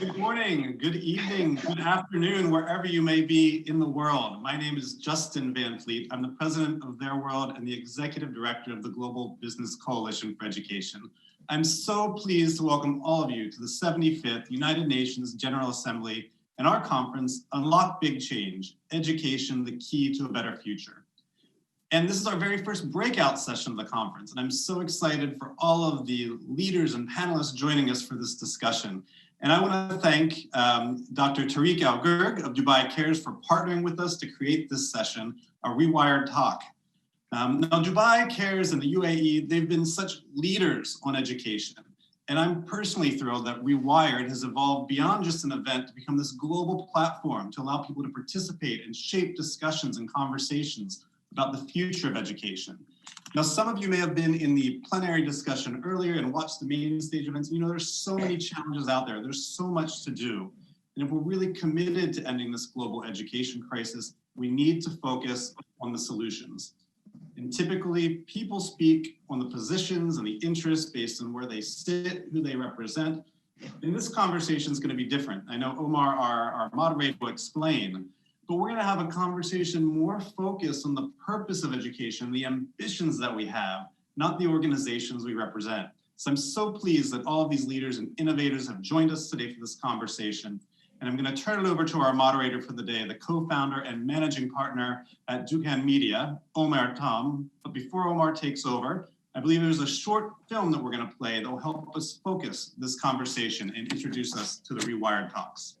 Good morning, good evening, good afternoon, wherever you may be in the world. My name is Justin Van Fleet. I'm the president of Theirworld and the executive director of the Global Business Coalition for Education. I'm so pleased to welcome all of you to the 75th United Nations General Assembly and our conference, Unlock Big Change, Education, the Key to a Better Future. And this is our very first breakout session of the conference. And I'm so excited for all of the leaders and panelists joining us for this discussion. And I want to thank Dr. Tariq Al-Gurg of Dubai Cares for partnering with us to create this session, a RewirEd talk. Now, Dubai Cares and the UAE, they've been such leaders on education. And I'm personally thrilled that RewirEd has evolved beyond just an event to become this global platform to allow people to participate and shape discussions and conversations about the future of education. Now, some of you may have been in the plenary discussion earlier and watched the main stage events. You know, there's so many challenges out there. There's so much to do. And if we're really committed to ending this global education crisis, we need to focus on the solutions. And typically, people speak on the positions and the interests based on where they sit, who they represent. And this conversation is going to be different. I know Omar, our moderator, will explain. But we're going to have a conversation more focused on the purpose of education, the ambitions that we have, not the organizations we represent. So I'm so pleased that all of these leaders and innovators have joined us today for this conversation. And I'm going to turn it over to our moderator for the day, the co-founder and managing partner at Dukhan Media, Omar Tom. But before Omar takes over, I believe there's a short film that we're going to play that will help us focus this conversation and introduce us to the RewirEd talks.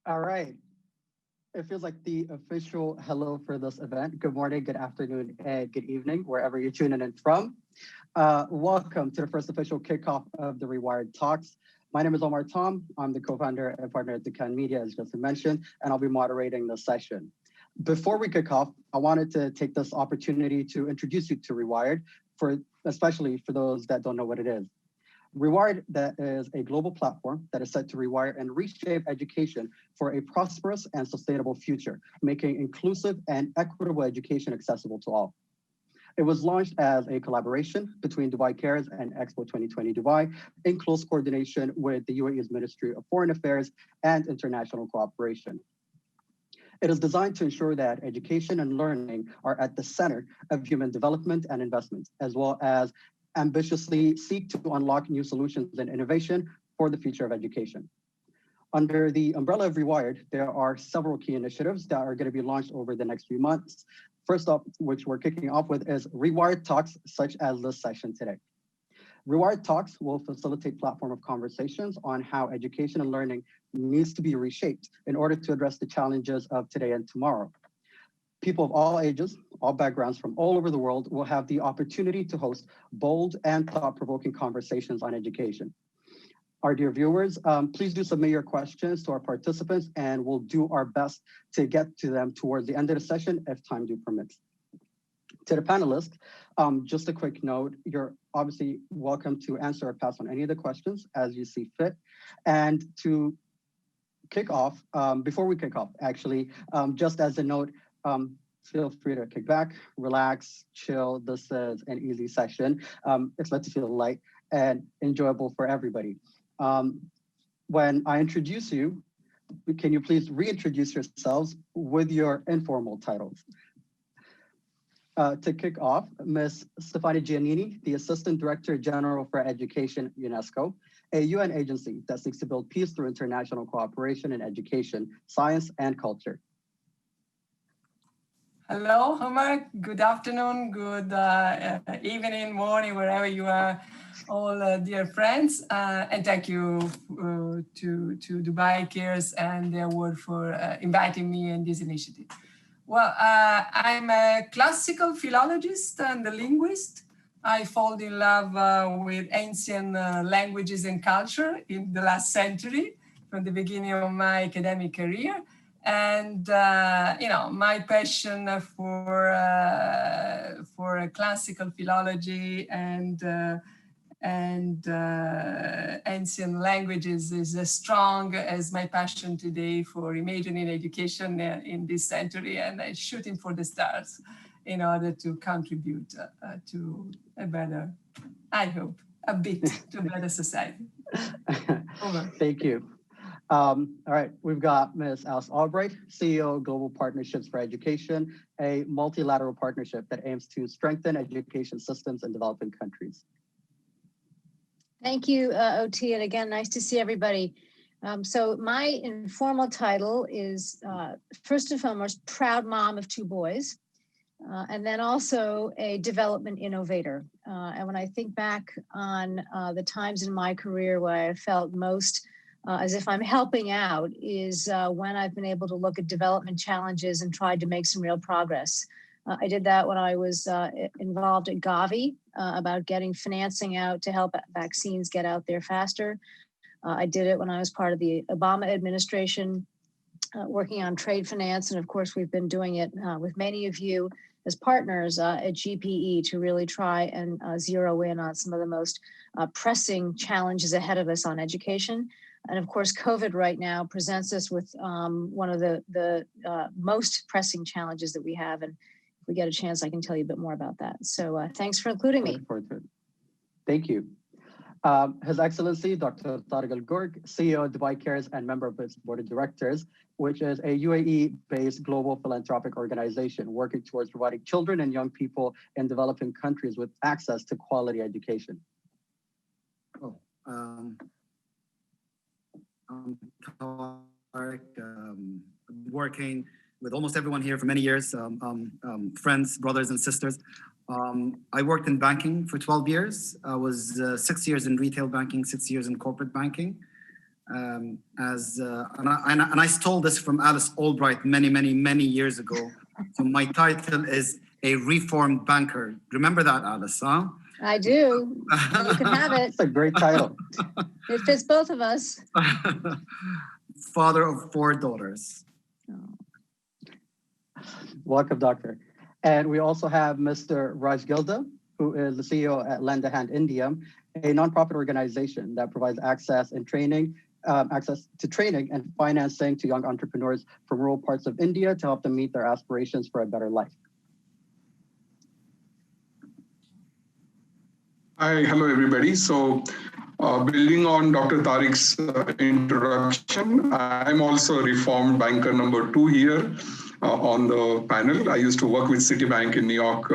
All right. It feels like the official hello for this event. Good morning, good afternoon, and good evening, wherever you're tuning in from. Welcome to the first official kickoff of the RewirEd Talks. My name is Omar Tom. I'm the co-founder and partner at Dukhan Media, as just mentioned, and I'll be moderating the session. Before we kick off, I wanted to take this opportunity to introduce you to RewirEd, especially for those that don't know what it is. RewirEd, that is a global platform that is set to rewire and reshape education for a prosperous and sustainable future, making inclusive and equitable education accessible to all. It was launched as a collaboration between Dubai Cares and Expo 2020 Dubai in close coordination with the UAE's Ministry of Foreign Affairs and International Cooperation. It is designed to ensure that education and learning are at the center of human development and investment, as well as ambitiously seek to unlock new solutions and innovation for the future of education. Under the umbrella of RewirEd, there are several key initiatives that are going to be launched over the next few months. First up, which we're kicking off with, is RewirEd Talks, such as this session today. RewirEd Talks will facilitate platform of conversations on how education and learning needs to be reshaped in order to address the challenges of today and tomorrow. People of all ages, all backgrounds from all over the world will have the opportunity to host bold and thought-provoking conversations on education. Our dear viewers, please do submit your questions to our participants and we'll do our best to get to them towards the end of the session if time do permit. To the panelists, just a quick note, you're obviously welcome to answer or pass on any of the questions as you see fit. And to kick off, before we kick off, actually, just as a note, feel free to kick back, relax, chill. This is an easy session. It's meant to feel light and enjoyable for everybody. When I introduce you, can you please reintroduce yourselves with your informal titles? To kick off, Ms. Stefania Giannini, the Assistant Director General for Education, Unesco, a UN agency that seeks to build peace through international cooperation in education, science, and culture. Hello, Omar. Good afternoon, good evening, morning, wherever you are, all dear friends. And thank you to Dubai Cares and Theirworld for inviting me in this initiative. Well, I'm a classical philologist and a linguist. I fall in love with ancient languages and culture in the last century, from the beginning of my academic career. And my passion for classical philology and ancient languages is as strong as my passion today for imagining education in this century, and I'm shooting for the stars in order to contribute to a better, I hope, a bit to a better society. Over. Thank you. All right, we've got Ms. Alice Albright, CEO of Global Partnerships for Education, a multilateral partnership that aims to strengthen education systems in developing countries. Thank you, OT, and again, nice to see everybody. So my informal title is, first and foremost, proud mom of 2 boys, and then also a development innovator. And when I think back on the times in my career where I felt most as if I'm helping out is when I've been able to look at development challenges and tried to make some real progress. I did that when I was involved at Gavi about getting financing out to help vaccines get out there faster. I did it when I was part of the Obama administration, working on trade finance. And of course, we've been doing it with many of you as partners at GPE to really try and zero in on some of the most pressing challenges ahead of us on education. And of course, COVID right now presents us with one of the most pressing challenges that we have. And if we get a chance, I can tell you a bit more about that. So thanks for including me. Thank you. His Excellency, Dr. Tariq Al Ghorg, CEO of Dubai Cares and member of its board of directors, which is a UAE-based global philanthropic organization working towards providing children and young people in developing countries with access to quality education. I'm Tariq, working with almost everyone here for many years, friends, brothers and sisters. I worked in banking for 12 years. I was 6 years in retail banking, 6 years in corporate banking. And I stole this from Alice Albright many years ago. So my title is a reformed banker. Remember that, Alice, huh? I do. You can have it. It's a great title. It fits both of us. Father of 4 daughters. Welcome, Doctor. And we also have Mr. Raj Gilda, who is the CEO at Lend a Hand India, a nonprofit organization that provides access to training and financing to young entrepreneurs from rural parts of India to help them meet their aspirations for a better life. Hi, hello everybody. So building on Dr. Tariq's introduction, I'm also a reformed banker number 2 here on the panel. I used to work with Citibank in New York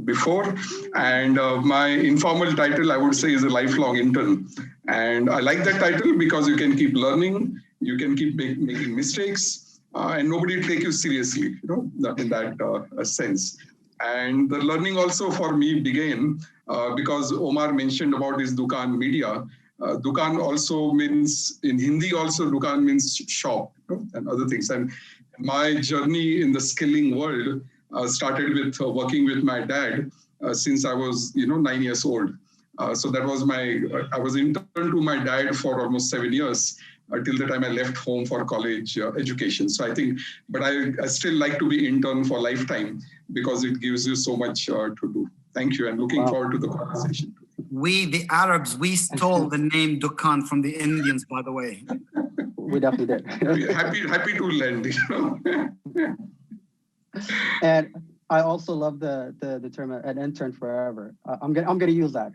before, and my informal title, I would say, is a lifelong intern. And I like that title because you can keep learning, you can keep making mistakes, and nobody will take you seriously, in that sense. And the learning also for me began because Omar mentioned about his Dukaan media. Dukaan also means, in Hindi also, Dukaan means shop, and other things. And my journey in the skilling world started with working with my dad since I was 9 years old. So that was I was intern to my dad for almost 7 years till the time I left home for college education. So I think, but I still like to be intern for lifetime because it gives you so much to do. Thank you, and looking forward to the conversation. We, the Arabs, we stole the name Dukhan from the Indians, by the way. We definitely did. happy to lend. And I also love the term "an intern forever." I'm gonna use that.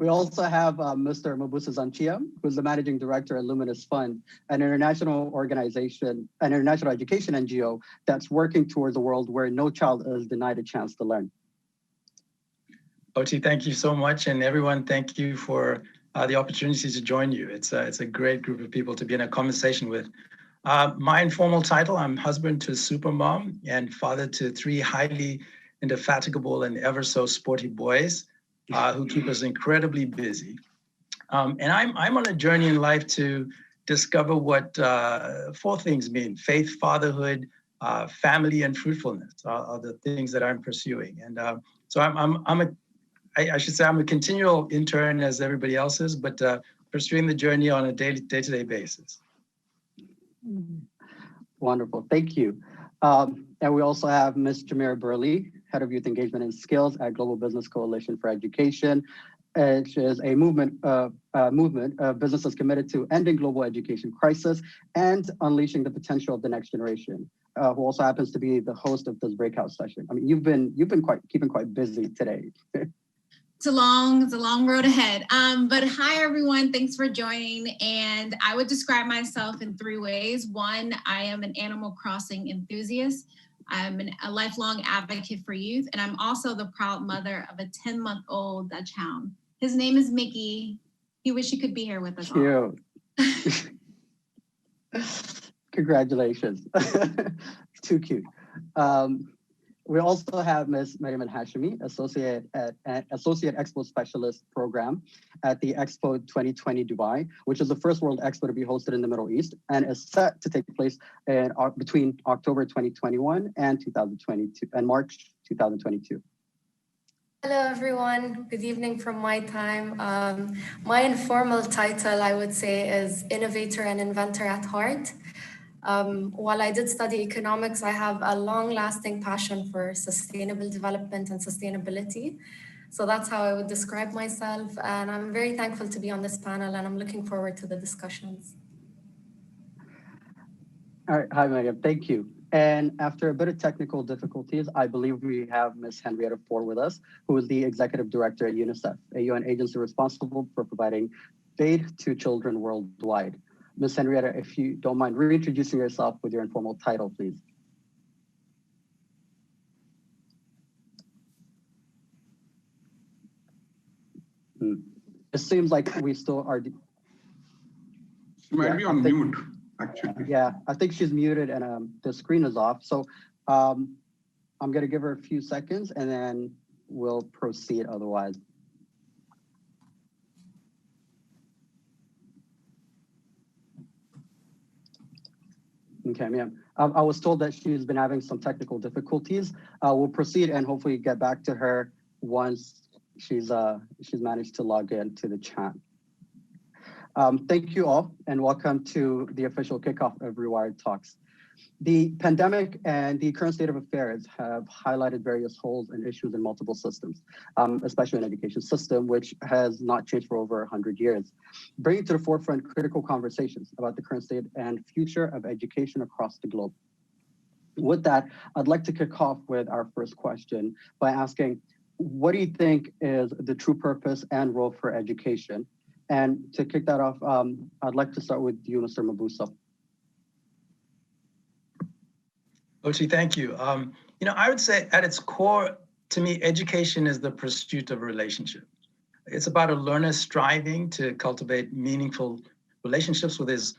We also have Mr. Mabusa Zanchia, who's the managing director at Luminous Fund, an international organization, an international education NGO that's working towards a world where no child is denied a chance to learn. Oti, thank you so much, and everyone, thank you for the opportunity to join you. It's a great group of people to be in a conversation with. My informal title, I'm husband to super mom and father to 3 highly indefatigable and ever so sporty boys who keep us incredibly busy. And I'm on a journey in life to discover what 4 things mean: faith, fatherhood, family, and fruitfulness are the things that I'm pursuing. And so I should say I'm a continual intern as everybody else is, but pursuing the journey on a day-to-day basis. Wonderful, thank you. And we also have Ms. Jamir Burleigh, Head of Youth Engagement and Skills at Global Business Coalition for Education, which is a movement of businesses committed to ending global education crisis and unleashing the potential of the next generation. Who also happens to be the host of this breakout session. I mean, you've been keeping quite busy today. It's a long road ahead. But hi, everyone. Thanks for joining. And I would describe myself in 3 ways. 1, I am an Animal Crossing enthusiast. I'm a lifelong advocate for youth. And I'm also the proud mother of a 10-month-old Dutch hound. His name is Mickey. He wish he could be here with us all. Congratulations. Too cute. We also have Ms. Mariam Hashimi, Associate Expo Specialist Program at the Expo 2020 Dubai, which is the first World Expo to be hosted in the Middle East and is set to take place between October 2021 and March 2022. Hello, everyone. Good evening from my time. My informal title, I would say, is Innovator and Inventor at Heart. While I did study economics, I have a long-lasting passion for sustainable development and sustainability. So that's how I would describe myself. And I'm very thankful to be on this panel, and I'm looking forward to the discussions. All right, hi, Mariam, thank you. And after a bit of technical difficulties, I believe we have Ms. Henrietta Ford with us, who is the Executive Director at UNICEF, a UN agency responsible for providing aid to children worldwide. Ms. Henrietta, if you don't mind reintroducing yourself with your informal title, please. It seems like we still are. She might be on mute, actually. Yeah, I think she's muted and the screen is off. So I'm going to give her a few seconds and then we'll proceed otherwise. Okay, ma'am. I was told that she's been having some technical difficulties. We'll proceed and hopefully get back to her once she's managed to log into the chat. Thank you all and welcome to the official kickoff of RewirEd Talks. The pandemic and the current state of affairs have highlighted various holes and issues in multiple systems, especially in the education system, which has not changed for over 100 years, bringing to the forefront critical conversations about the current state and future of education across the globe. With that, I'd like to kick off with our first question by asking, what do you think is the true purpose and role for education? And to kick that off, I'd like to start with you, Mr. Mabusa. Ochi, thank you. I would say at its core, to me, education is the pursuit of a relationship. It's about a learner striving to cultivate meaningful relationships with his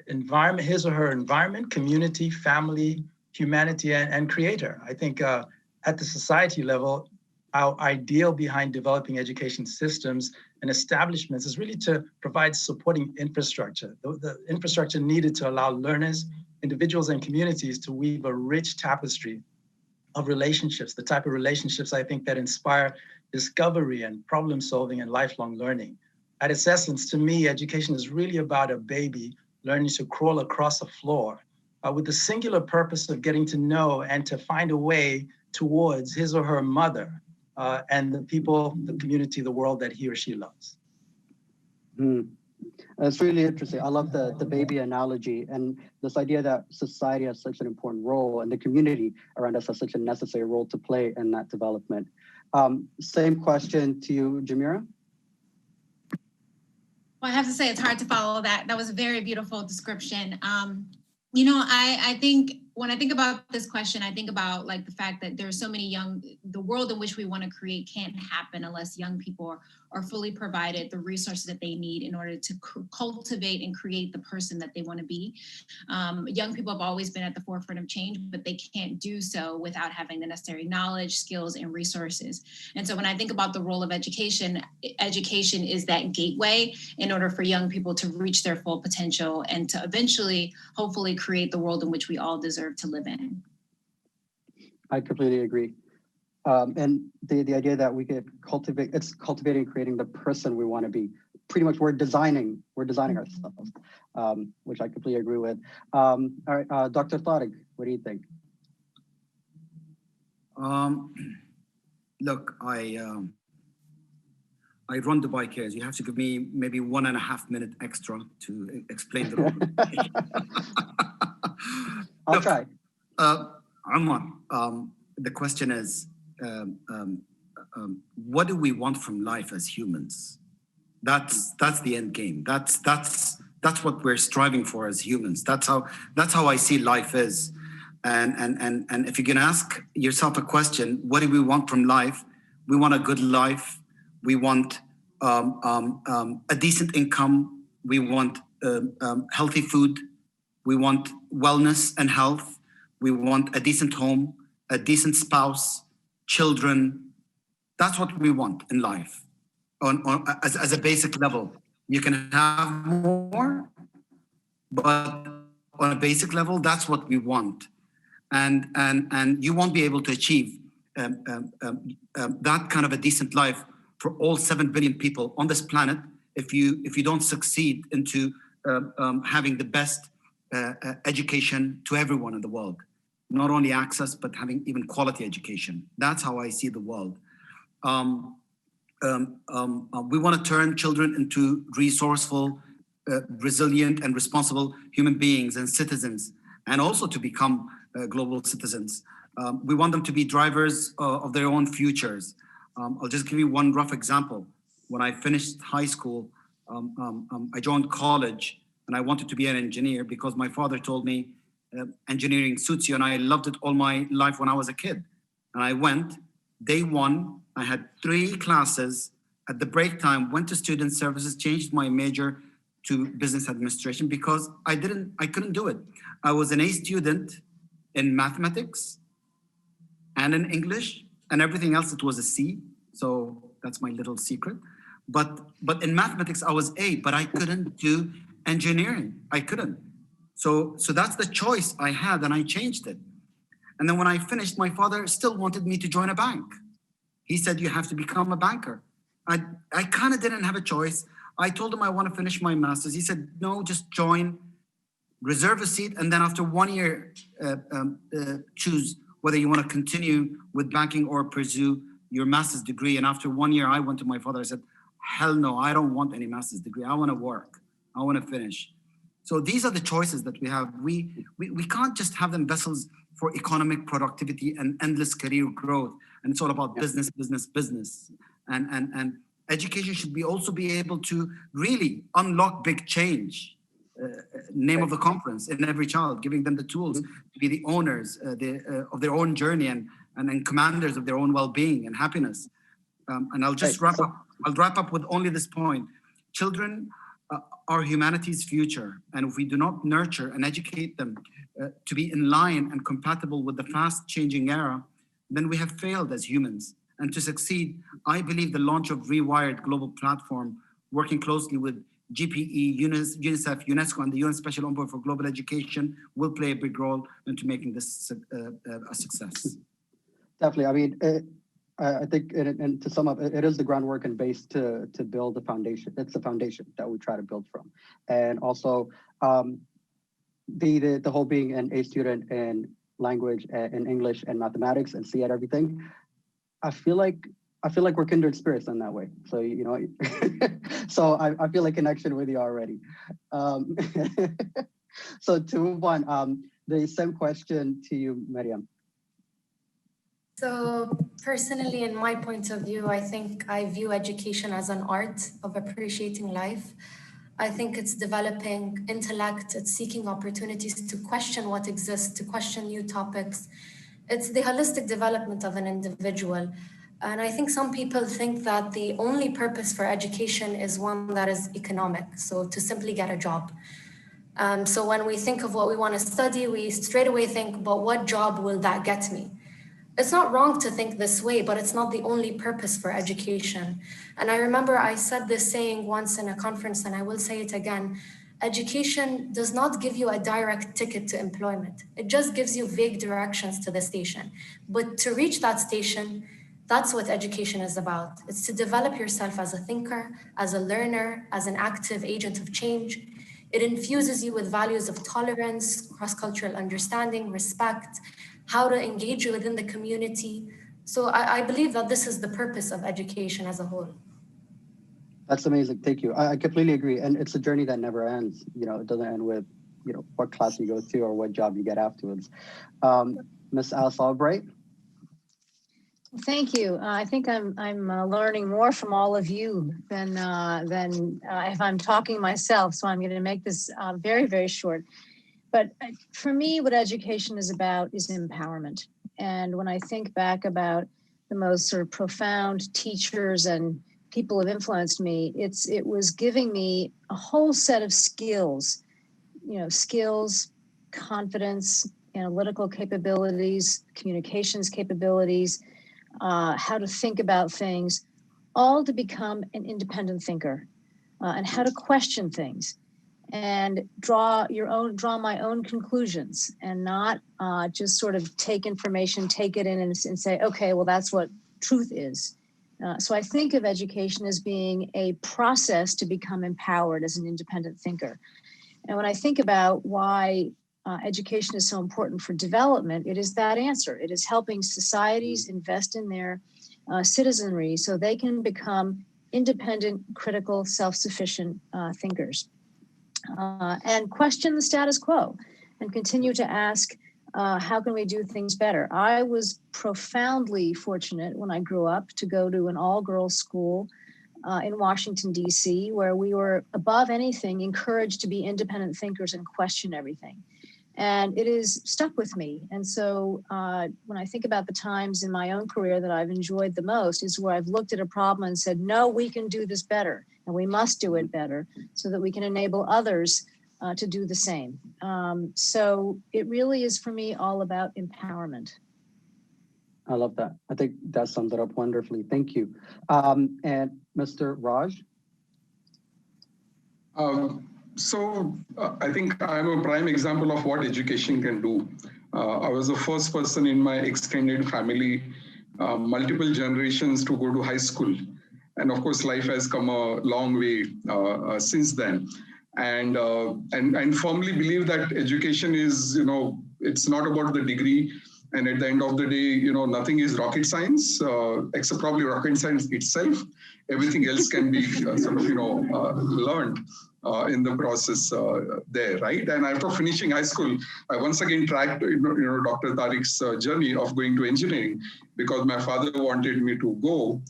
environment, his or her environment, community, family, humanity, and creator. I think at the society level, our ideal behind developing education systems and establishments is really to provide supporting infrastructure, the infrastructure needed to allow learners, individuals, and communities to weave a rich tapestry of relationships, the type of relationships I think that inspire discovery and problem solving and lifelong learning. At its essence, to me, education is really about a baby learning to crawl across a floor with the singular purpose of getting to know and to find a way towards his or her mother and the people, the community, the world that he or she loves. That's really interesting. I love the baby analogy and this idea that society has such an important role and the community around us has such a necessary role to play in that development. Same question to you, Jamira. Well, I have to say it's hard to follow that. That was a very beautiful description. You know, I think when I think about this question, I think about like the fact that there's so many the world in which we want to create can't happen unless young people are fully provided the resources that they need in order to cultivate and create the person that they want to be. Young people have always been at the forefront of change, but they can't do so without having the necessary knowledge, skills, and resources. And so when I think about the role of education, education is that gateway in order for young people to reach their full potential and to eventually, hopefully, create the world in which we all deserve to live in. I completely agree. And the idea that we could it's cultivating, creating the person we want to be. Pretty much we're designing ourselves, which I completely agree with. All right, Dr. Tariq, what do you think? Look, I run Dubai Cares. You have to give me maybe 1.5 minutes extra to explain the role. I'll try. Amman, the question is, what do we want from life as humans? That's the end game. That's what we're striving for as humans. That's how I see life is. And if you can ask yourself a question, what do we want from life? We want a good life. We want a decent income. We want healthy food. We want wellness and health. We want a decent home, a decent spouse, children. That's what we want in life as a basic level. You can have more, but on a basic level, that's what we want. And you won't be able to achieve that kind of a decent life for all 7 billion people on this planet if you don't succeed into having the best education to everyone in the world. Not only access, but having even quality education. That's how I see the world. We want to turn children into resourceful, resilient, and responsible human beings and citizens, and also to become global citizens. We want them to be drivers of their own futures. I'll just give you one rough example. When I finished high school, I joined college, and I wanted to be an engineer because my father told me, engineering suits you, and I loved it all my life when I was a kid. And I went, day one, I had 3 classes. At the break time, went to student services, changed my major to business administration because I couldn't do it. I was an A student in mathematics and in English, and everything else it was a C. So that's my little secret. But in mathematics, I was A, but I couldn't do engineering. I couldn't. So that's the choice I had, and I changed it. And then when I finished, my father still wanted me to join a bank. He said, you have to become a banker. I kind of didn't have a choice. I told him I want to finish my master's. He said, no, just join, reserve a seat, and then after 1 year, choose whether you want to continue with banking or pursue your master's degree. And after 1 year, I went to my father. I said, hell no, I don't want any master's degree. I want to work. I want to finish. So these are the choices that we have. We can't just have them vessels for economic productivity and endless career growth. And it's all about business. And education should also be able to really unlock big change. Name of the conference, in every child, giving them the tools to be the owners of their own journey and commanders of their own well-being and happiness. And I'll just wrap up. I'll wrap up with only this point. Children are humanity's future. And if we do not nurture and educate them to be in line and compatible with the fast changing era, then we have failed as humans. And to succeed, I believe the launch of RewirEd global platform, working closely with GPE, UNICEF, Unesco, and the UN Special Envoy for Global Education will play a big role into making this a success. Definitely. I mean, I think, and to sum up, it is the groundwork and base to build the foundation. It's the foundation that we try to build from. And also, the whole being an A student in language and English and mathematics and C at everything, I feel like we're kindred spirits in that way. So, you know, so I feel a connection with you already. So to move on, the same question to you, Mariam. So personally, in my point of view, I think I view education as an art of appreciating life. I think it's developing intellect, it's seeking opportunities to question what exists, to question new topics. It's the holistic development of an individual. And I think some people think that the only purpose for education is one that is economic, so to simply get a job. So when we think of what we want to study, we straight away think, but what job will that get me? It's not wrong to think this way, but it's not the only purpose for education. And I remember I said this saying once in a conference, and I will say it again. Education does not give you a direct ticket to employment. It just gives you vague directions to the station. But to reach that station, that's what education is about. It's to develop yourself as a thinker, as a learner, as an active agent of change. It infuses you with values of tolerance, cross-cultural understanding, respect, how to engage within the community. So I believe that this is the purpose of education as a whole. That's amazing. Thank you. I completely agree. And it's a journey that never ends. You know, it doesn't end with, you know, what class you go to or what job you get afterwards. Ms. Alice Albright. Thank you. I think I'm learning more from all of you than if I'm talking myself. So I'm going to make this very, very short. But for me, what education is about is empowerment. And when I think back about the most sort of profound teachers and people who have influenced me, it was giving me a whole set of skills, you know, skills, confidence, analytical capabilities, communications capabilities, how to think about things, all to become an independent thinker, and how to question things and draw my own conclusions, and not just sort of take information, take it in and say, okay, well, that's what truth is. So I think of education as being a process to become empowered as an independent thinker. And when I think about why education is so important for development, it is that answer. It is helping societies invest in their citizenry so they can become independent, critical, self-sufficient thinkers. And question the status quo and continue to ask, how can we do things better? I was profoundly fortunate when I grew up to go to an all-girls school in Washington, D.C., where we were, above anything, encouraged to be independent thinkers and question everything. And it is stuck with me. And so when I think about the times in my own career that I've enjoyed the most is where I've looked at a problem and said, no, we can do this better. And we must do it better so that we can enable others to do the same. So it really is, for me, all about empowerment. I love that. I think that sums it up wonderfully. Thank you. And Mr. Raj? So I think I'm a prime example of what education can do. I was the first person in my extended family, multiple generations, to go to high school. And of course, life has come a long way since then. And firmly believe that education is, you know, it's not about the degree. And at the end of the day, you know, nothing is rocket science, except probably rocket science itself. Everything else can be sort of, you know, learned in the process there, right? And after finishing high school, I once again tracked, you know, Dr. Tariq's journey of going to engineering, because my father wanted me to go.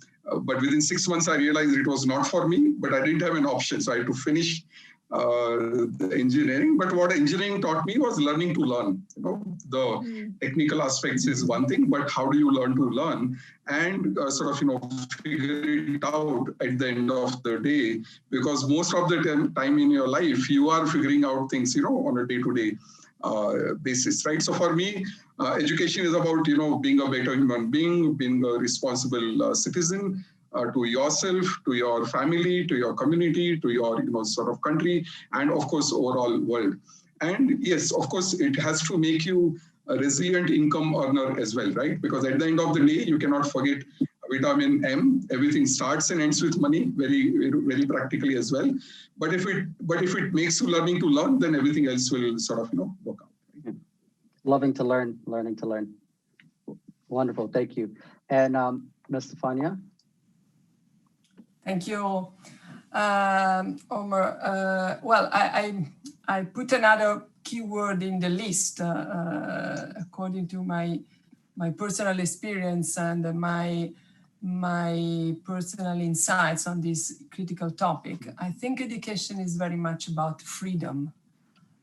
But within 6 months, I realized it was not for me, but I didn't have an option. So I had to finish the engineering. But what engineering taught me was learning to learn. You know, the technical aspects is one thing, but how do you learn to learn and sort of, you know, figure it out at the end of the day? Because most of the time in your life, you are figuring out things, you know, on a day-to-day basis, right? So for me, education is about, you know, being a better human being, being a responsible citizen, to yourself, to your family, to your community, to your, you know, sort of country, and of course, overall world. And yes, of course, it has to make you a resilient income earner as well, right? Because at the end of the day, you cannot forget vitamin M. Everything starts and ends with money, very practically as well. But if it makes you learning to learn, then everything else will sort of work out. Loving to learn, learning to learn. Wonderful, thank you. And Ms. Stefania? Thank you, Omar. Well, I put another keyword in the list according to my personal experience and my personal insights on this critical topic. I think education is very much about freedom.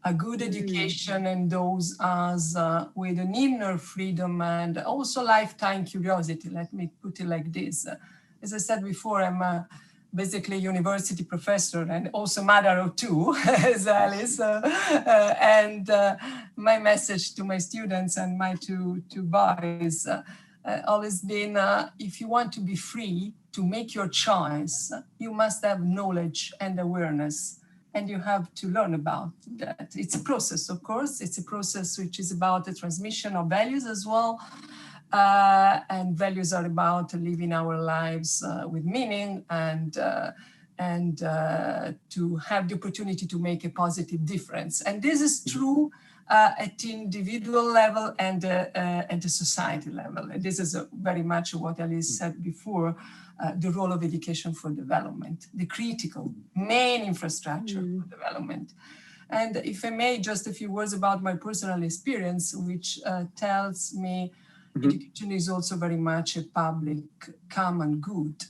A good education endows us with an inner freedom and also lifetime curiosity. Let me put it like this. As I said before, I'm basically a university professor and also mother of two, as Alice. And my message to my students and my two boys always been, if you want to be free to make your choice, you must have knowledge and awareness. And you have to learn about that. It's a process, of course. It's a process which is about the transmission of values as well. And values are about living our lives with meaning and to have the opportunity to make a positive difference. And this is true at individual level and at the society level. And this is very much what Alice said before, the role of education for development, the critical main infrastructure for development. And if I may, just a few words about my personal experience, which tells me education is also very much a public common good.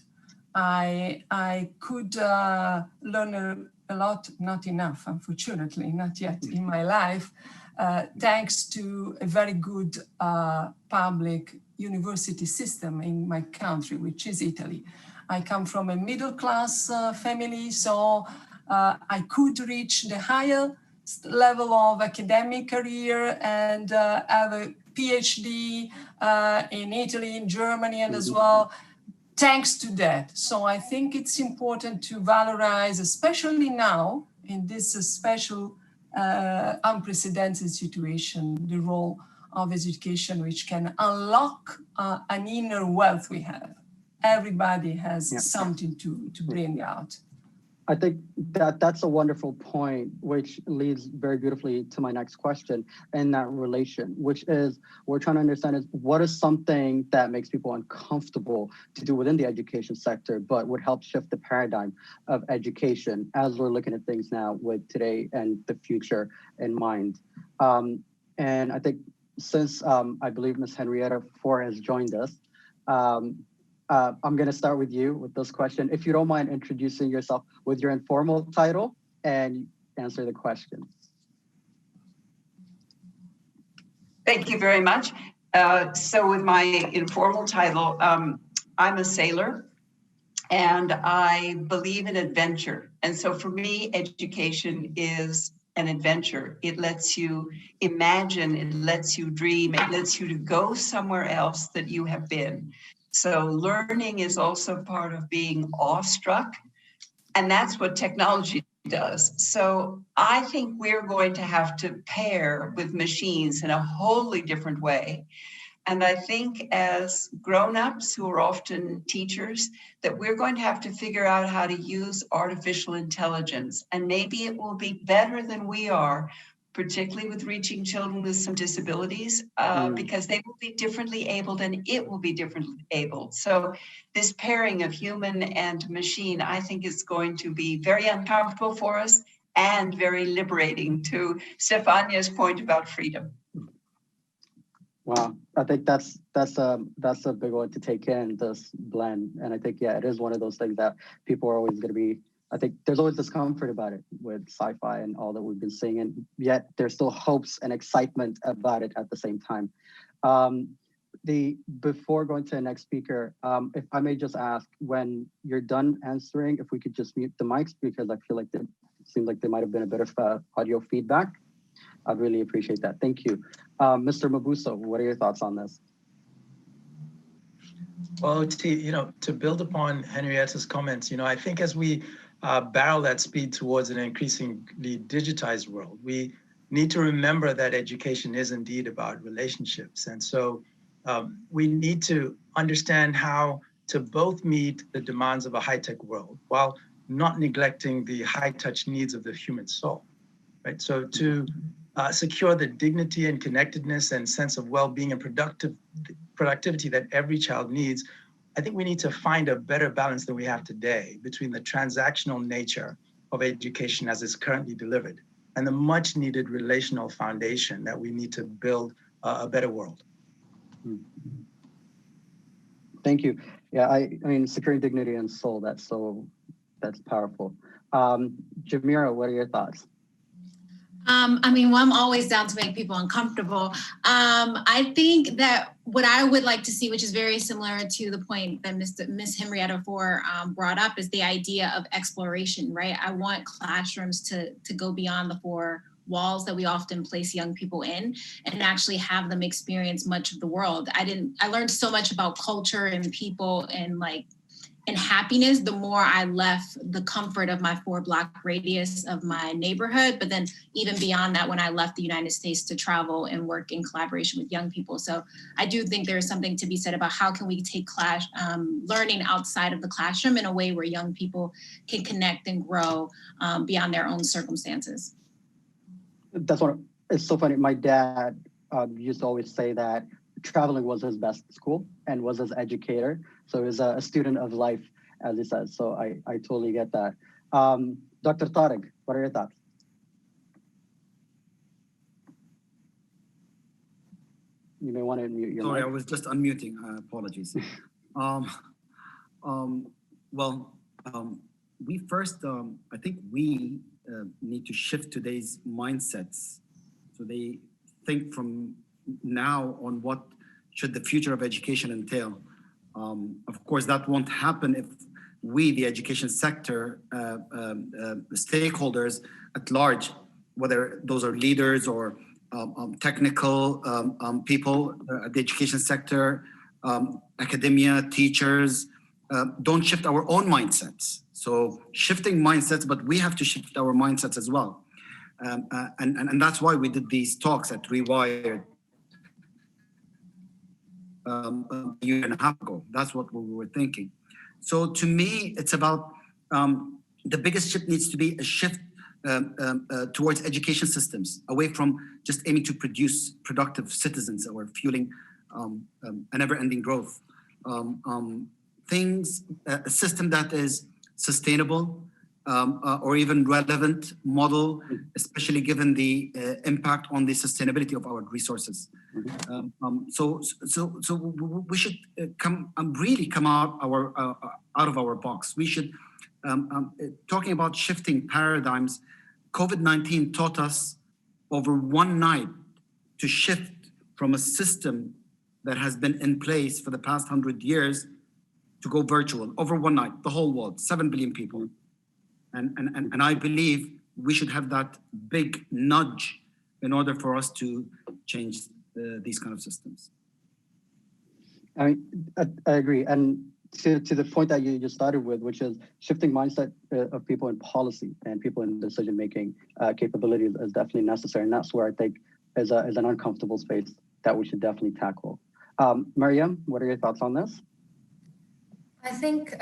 I could learn a lot, not enough, unfortunately, not yet in my life, thanks to a very good public university system in my country, which is Italy. I come from a middle-class family, so I could reach the higher level of academic career and have a PhD in Italy, in Germany, and as well, thanks to that. So I think it's important to valorize, especially now, in this special unprecedented situation, the role of education, which can unlock an inner wealth we have. Everybody has something to bring out. I think that's a wonderful point, which leads very beautifully to my next question in that relation, which is we're trying to understand is what is something that makes people uncomfortable to do within the education sector, but would help shift the paradigm of education as we're looking at things now with today and the future in mind. And I think since I believe Ms. Henrietta Four has joined us, I'm going to start with you with this question. If you don't mind introducing yourself with your informal title and answer the question. Thank you very much. So with my informal title, I'm a sailor and I believe in adventure. And so for me, education is an adventure. It lets you imagine, it lets you dream, it lets you to go somewhere else that you have been. So learning is also part of being awestruck, and that's what technology does. So I think we're going to have to pair with machines in a wholly different way. And I think as grown-ups who are often teachers, that we're going to have to figure out how to use artificial intelligence. And maybe it will be better than we are, particularly with reaching children with some disabilities, because they will be differently abled and it will be differently abled. So this pairing of human and machine, I think is going to be very uncomfortable for us and very liberating, to Stefania's point about freedom. Wow, I think that's a big one to take in, this blend. And I think, it is one of those things that people are always going to be, I think there's always discomfort about it with sci-fi and all that we've been seeing, and yet there's still hopes and excitement about it at the same time. Before going to the next speaker, if I may just ask, when you're done answering, if we could just mute the mics, because I feel like it seemed like there might have been a bit of audio feedback. I'd really appreciate that. Thank you. Mr. Mabuso, what are your thoughts on this? Well, to build upon Henrietta's comments, I think as we barrel that speed towards an increasingly digitized world, we need to remember that education is indeed about relationships. And so we need to understand how to both meet the demands of a high-tech world while not neglecting the high-touch needs of the human soul, right? So to secure the dignity and connectedness and sense of well-being and productivity that every child needs, I think we need to find a better balance than we have today between the transactional nature of education as it's currently delivered and the much needed relational foundation that we need to build a better world. Thank you. Yeah, I mean, securing dignity and soul, that's powerful. Jamira, what are your thoughts? I mean, well, I'm always down to make people uncomfortable. I think that what I would like to see, which is very similar to the point that Miss Henrietta Fore brought up, is the idea of exploration, right? I want classrooms to go beyond the four walls that we often place young people in and actually have them experience much of the world. I learned so much about culture and people and happiness the more I left the comfort of my 4-block radius of my neighborhood, but then even beyond that, when I left the United States to travel and work in collaboration with young people. So I do think there's something to be said about how can we take learning outside of the classroom in a way where young people can connect and grow beyond their own circumstances. That's what, it's so funny. My dad used to always say that traveling was his best school and was his educator. So he was a student of life, as he says. So I totally get that. Dr. Tariq, what are your thoughts? You may want to unmute your Sorry, mic. I was just unmuting. Apologies. We first, I think we need to shift today's mindsets. So they think from now on what should the future of education entail. Of course, that won't happen if we, the education sector, stakeholders at large, whether those are leaders or technical people, the education sector, academia, teachers, don't shift our own mindsets. So shifting mindsets, but we have to shift our mindsets as well. And that's why we did these talks at RewirEd a year and a half ago. That's what we were thinking. So to me, it's about the biggest shift needs to be a shift towards education systems, away from just aiming to produce productive citizens or fueling a never-ending growth. A system that is sustainable or even relevant model, especially given the impact on the sustainability of our resources. So we should really come out of our box. We should, talking about shifting paradigms, COVID-19 taught us over one night to shift from a system that has been in place for the past 100 years to go virtual over one night, the whole world, 7 billion people. And I believe we should have that big nudge in order for us to change these kind of systems. I agree. And to the point that you just started with, which is shifting mindset of people in policy and people in decision-making capabilities is definitely necessary. And that's where I think is an uncomfortable space that we should definitely tackle. Mariam, what are your thoughts on this? I think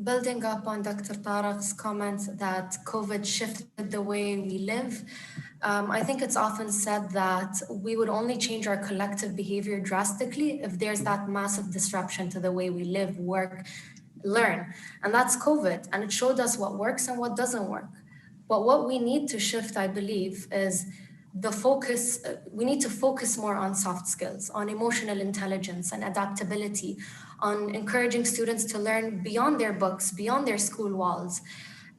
building up on Dr. Tariq's comments that COVID shifted the way we live, I think it's often said that we would only change our collective behavior drastically if there's that massive disruption to the way we live, work, learn. And that's COVID. And it showed us what works and what doesn't work. But what we need to shift, I believe, is the focus. We need to focus more on soft skills, on emotional intelligence and adaptability, on encouraging students to learn beyond their books, beyond their school walls,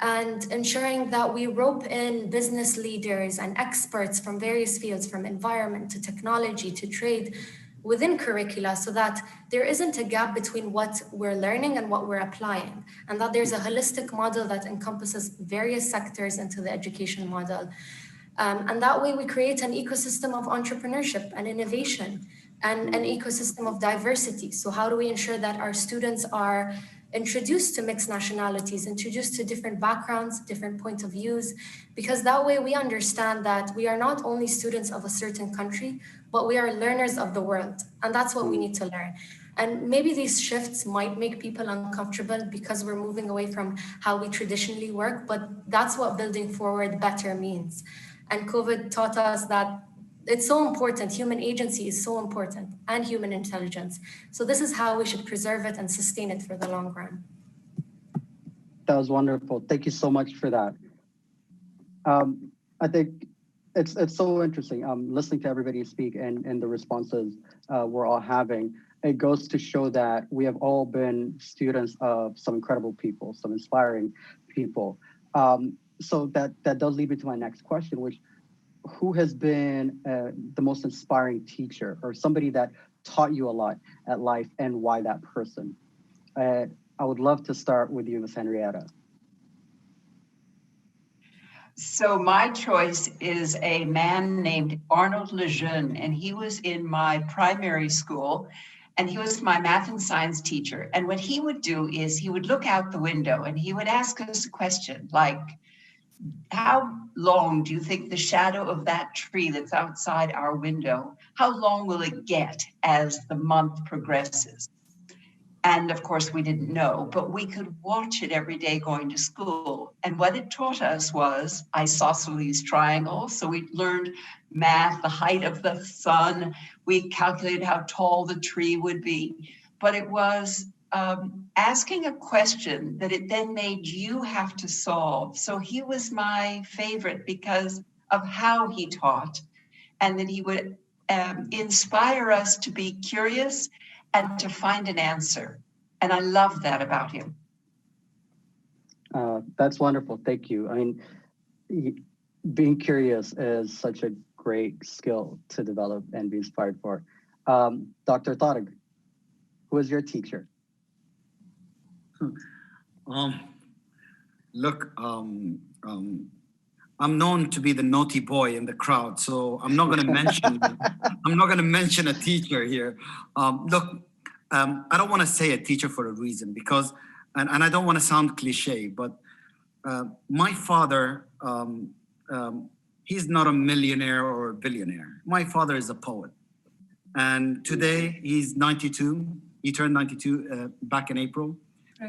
and ensuring that we rope in business leaders and experts from various fields, from environment to technology to trade, within curricula, so that there isn't a gap between what we're learning and what we're applying, and that there's a holistic model that encompasses various sectors into the education model. And that way we create an ecosystem of entrepreneurship and innovation and an ecosystem of diversity. So how do we ensure that our students are introduced to mixed nationalities, introduced to different backgrounds, different points of views? Because that way we understand that we are not only students of a certain country, but we are learners of the world. And that's what we need to learn. And maybe these shifts might make people uncomfortable because we're moving away from how we traditionally work, but that's what building forward better means. And COVID taught us that it's so important. Human agency is so important, and human intelligence. So this is how we should preserve it and sustain it for the long run. That was wonderful. Thank you so much for that. I think it's so interesting listening to everybody speak and the responses we're all having. It goes to show that we have all been students of some incredible people, some inspiring people. So that does lead me to my next question, which who has been the most inspiring teacher or somebody that taught you a lot at life, and why that person? I would love to start with you, Ms. Henrietta. So my choice is a man named Arnold Lejeune, and he was in my primary school, and he was my math and science teacher. And what he would do is he would look out the window and he would ask us a question like, how long do you think the shadow of that tree that's outside our window, how long will it get as the month progresses? And of course, we didn't know, but we could watch it every day going to school. And what it taught us was isosceles triangles. So we learned math, the height of the sun. We calculated how tall the tree would be. But it was asking a question that it then made you have to solve. So he was my favorite because of how he taught, and that he would inspire us to be curious and to find an answer. And I love that about him. That's wonderful. Thank you. I mean, being curious is such a great skill to develop and be inspired for. Dr. Tariq, who is your teacher? Look, I'm known to be the naughty boy in the crowd, so I'm not going to mention. I'm not going to mention a teacher here. Look, I don't want to say a teacher for a reason because, and I don't want to sound cliche, but my father, he's not a millionaire or a billionaire. My father is a poet, and today he's 92. He turned 92 back in April.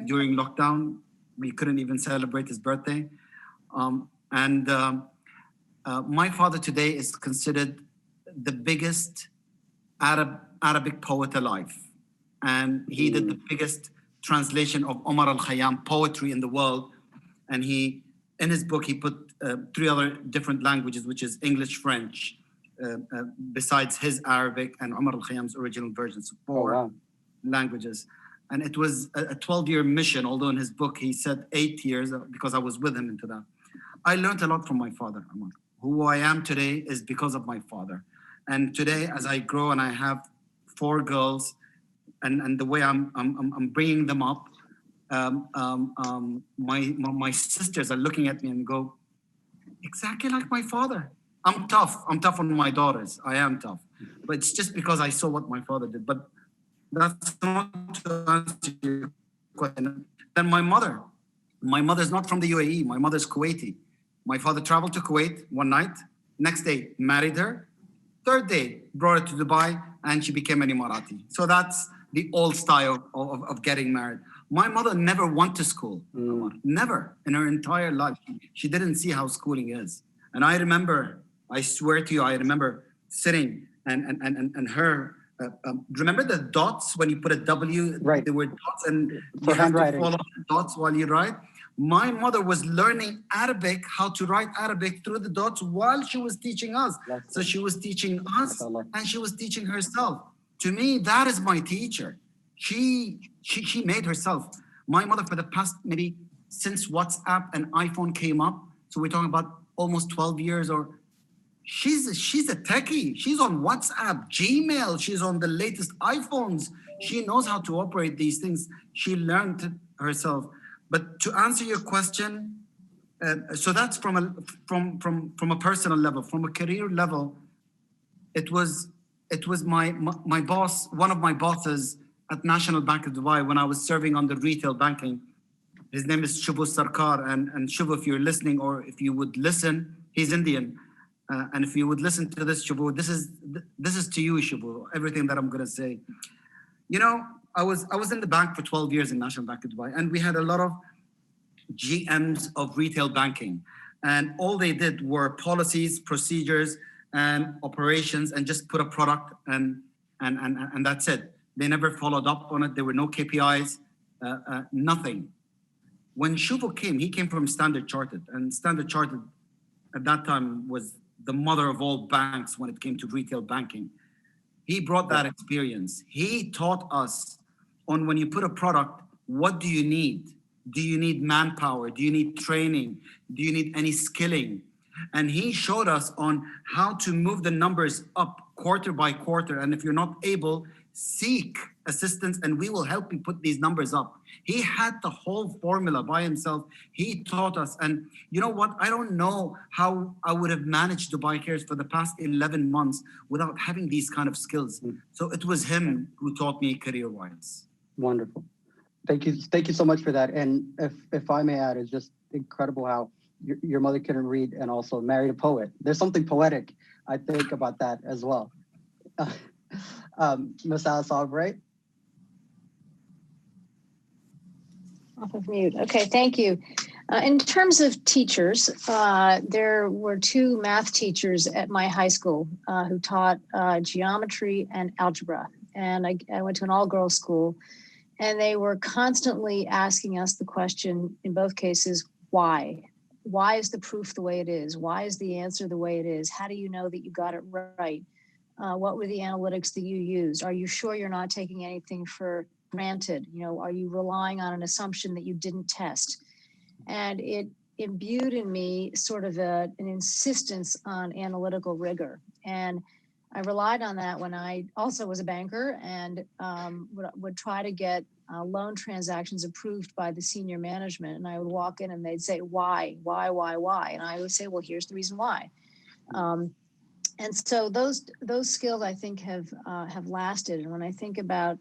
During lockdown, we couldn't even celebrate his birthday. My father today is considered the biggest Arabic poet alive. And he did the biggest translation of Omar al-Khayyam poetry in the world. And he, in his book, he put 3 other different languages, which is English, French, besides his Arabic and Omar al-Khayyam's original version, so 4 languages. And it was a 12-year mission, although in his book he said 8 years, because I was with him into that. I learned a lot from my father, Amar. Who I am today is because of my father. And today, as I grow and I have 4 girls, and the way I'm bringing them up, my sisters are looking at me and go, exactly like my father. I'm tough on my daughters. I am tough. But it's just because I saw what my father did. But that's not to answer your question. Then my mother's not from the UAE. My mother's Kuwaiti. My father traveled to Kuwait one night. Next day, married her. 3rd day, brought her to Dubai, and she became an Emirati. So that's the old style of getting married. My mother never went to school. Never in her entire life. She didn't see how schooling is. And I remember, I swear to you, I remember sitting and her. Remember the dots when you put a W? Right. There were dots, and for you have to handwriting. follow the dots while you write. My mother was learning Arabic, how to write Arabic through the dots while she was teaching us. So she was teaching us and she was teaching herself. To me, that is my teacher. She made herself. My mother, for the past maybe since WhatsApp and iPhone came up, so we're talking about almost 12 years, or she's a techie. She's on WhatsApp, Gmail. She's on the latest iPhones. She knows how to operate these things. She learned herself. But to answer your question, so that's from a personal level. From a career level, it was my boss, one of my bosses at National Bank of Dubai when I was serving on the retail banking. His name is Shubhu Sarkar, and Shubhu, if you're listening or if you would listen, he's Indian. And if you would listen to this, Shubhu, this is to you, Shubhu, everything that I'm going to say. You know, I was in the bank for 12 years in National Bank of Dubai, and we had a lot of GMs of retail banking, and all they did were policies, procedures, and operations, and just put a product and that's it. They never followed up on it. There were no KPIs, nothing. When Shuvuk came, he came from Standard Chartered, and Standard Chartered at that time was the mother of all banks when it came to retail banking. He brought that experience. He taught us on when you put a product, what do you need? Do you need manpower? Do you need training? Do you need any skilling? And he showed us on how to move the numbers up quarter by quarter. And if you're not able, seek assistance and we will help you put these numbers up. He had the whole formula by himself. He taught us. And you know what? I don't know how I would have managed Dubai Cares for the past 11 months without having these kind of skills. So it was him who taught me career-wise. Wonderful. Thank you so much for that. And if I may add, it's just incredible how your mother couldn't read and also married a poet. There's something poetic, I think, about that as well. Ms. Alice Albright. Off of mute. Okay, thank you. In terms of teachers, there were two math teachers at my high school who taught geometry and algebra. And I went to an all-girls school, and they were constantly asking us the question, in both cases, why? Why is the proof the way it is? Why is the answer the way it is? How do you know that you got it right? What were the analytics that you used? Are you sure you're not taking anything for granted? You know, are you relying on an assumption that you didn't test? And it imbued in me sort of an insistence on analytical rigor. And I relied on that when I also was a banker and would try to get loan transactions approved by the senior management. And I would walk in and they'd say, why? And I would say, well, here's the reason why. And so those skills I think have lasted. And when I think about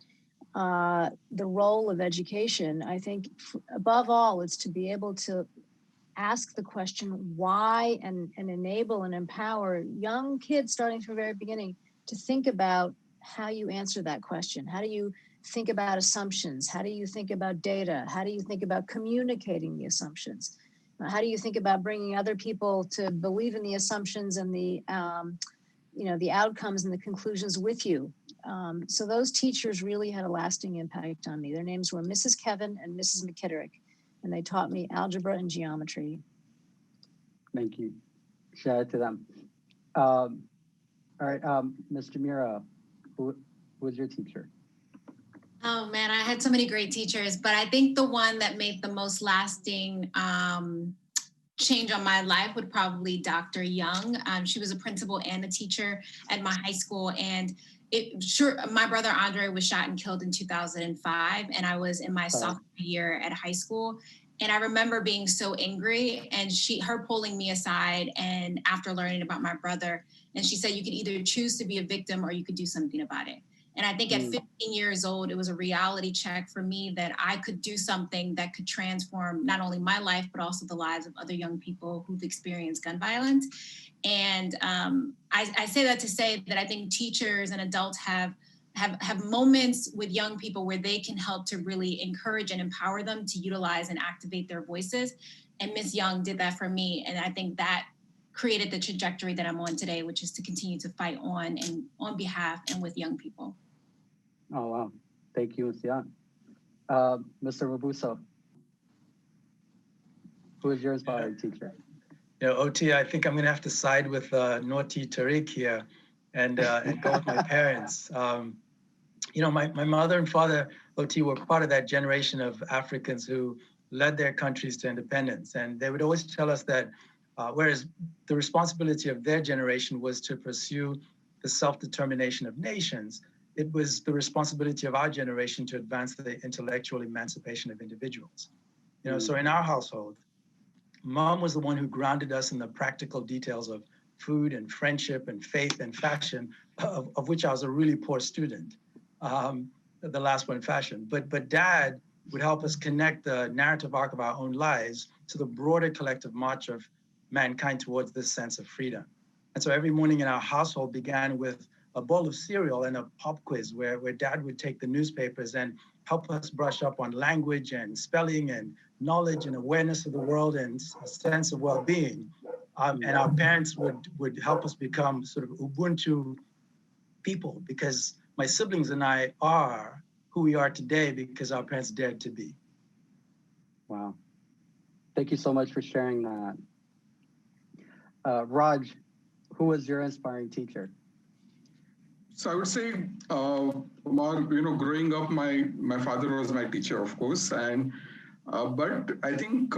the role of education, I think above all, it's to be able to ask the question why and enable and empower young kids starting from the very beginning to think about how you answer that question. How do you think about assumptions? How do you think about data? How do you think about communicating the assumptions? How do you think about bringing other people to believe in the assumptions and the outcomes and the conclusions with you? So those teachers really had a lasting impact on me. Their names were Mrs. Kevin and Mrs. McKitterick, and they taught me algebra and geometry. Thank you. Shout out to them. All right, Ms. Jamira, who was your teacher? Oh man, I had so many great teachers, but I think the one that made the most lasting change on my life would probably Dr. Young. She was a principal and a teacher at my high school, and my brother Andre was shot and killed in 2005, and I was in my sophomore year at high school. And I remember being so angry, and her pulling me aside, and after learning about my brother, and she said, you could either choose to be a victim or you could do something about it. And I think at 15 years old, it was a reality check for me that I could do something that could transform not only my life, but also the lives of other young people who've experienced gun violence. And I say that to say that I think teachers and adults have moments with young people where they can help to really encourage and empower them to utilize and activate their voices. And Ms. Young did that for me. And I think that created the trajectory that I'm on today, which is to continue to fight on behalf and with young people. Oh, wow. Thank you, Ms. Young. Mr. Mabuso, who is your inspiring teacher? You know, OT, I think I'm going to have to side with naughty Tariq here and go with my parents. You know, my mother and father, OT, were part of that generation of Africans who led their countries to independence. And they would always tell us that whereas the responsibility of their generation was to pursue the self-determination of nations, it was the responsibility of our generation to advance the intellectual emancipation of individuals. You know, so in our household, Mom was the one who grounded us in the practical details of food and friendship and faith and fashion, of which I was a really poor student, the last one, fashion. But Dad would help us connect the narrative arc of our own lives to the broader collective march of mankind towards this sense of freedom. And so every morning in our household began with a bowl of cereal and a pop quiz where dad would take the newspapers and help us brush up on language and spelling and knowledge and awareness of the world and a sense of well-being. And our parents would help us become sort of Ubuntu people, because my siblings and I are who we are today because our parents dared to be. Wow. Thank you so much for sharing that. Raj, who was your inspiring teacher? So I would say, growing up, my father was my teacher, of course, and but I think